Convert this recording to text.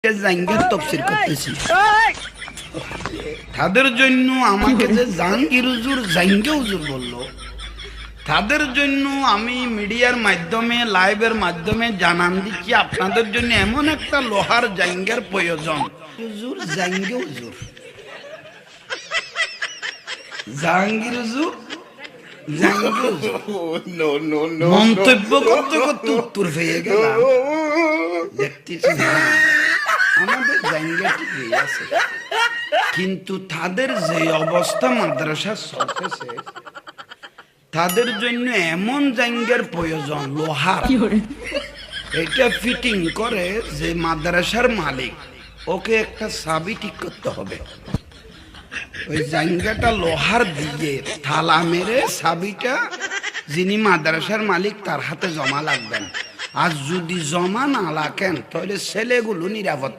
জাঙ্গের তফসির করতেছি। তাদের জন্য আমাকে যে জাহাঙ্গীর হুজুর জাঙ্গে হুজুর বললো, তাদের জন্য আমি মিডিয়ার মাধ্যমে লাইভের মাধ্যমে জানান দিচ্ছি আপনাদের জন্য এমন একটা লোহার জাঙ্গের প্রয়োজন। হুজুর জাঙ্গে হুজুর, জাহাঙ্গীর হুজুর জাঙ্গে হুজুর মন্তব্য করতে করতে উত্তর পেয়ে গেলাম। দেখতেছি আমাদের জাঙ্গে ঠিকই আছে, কিন্তু তাদের যে অবস্থা মাদ্রাসা চলতেছে, তাদের জন্য এমন জাঙ্গের প্রয়োজন লোহার। এটা ফিটিং করে যে মাদ্রাসার মালিক, ওকে একটা চাবি ঠিক করতে হবে। ওই জাঙ্গাটা লোহার দিয়ে থালা মেরে চাবিটা যিনি মাদ্রাসার মালিক তার হাতে জমা লাগবেন। আর যদি জমা না রাখেন তাহলে ছেলেগুলো নিরাপদ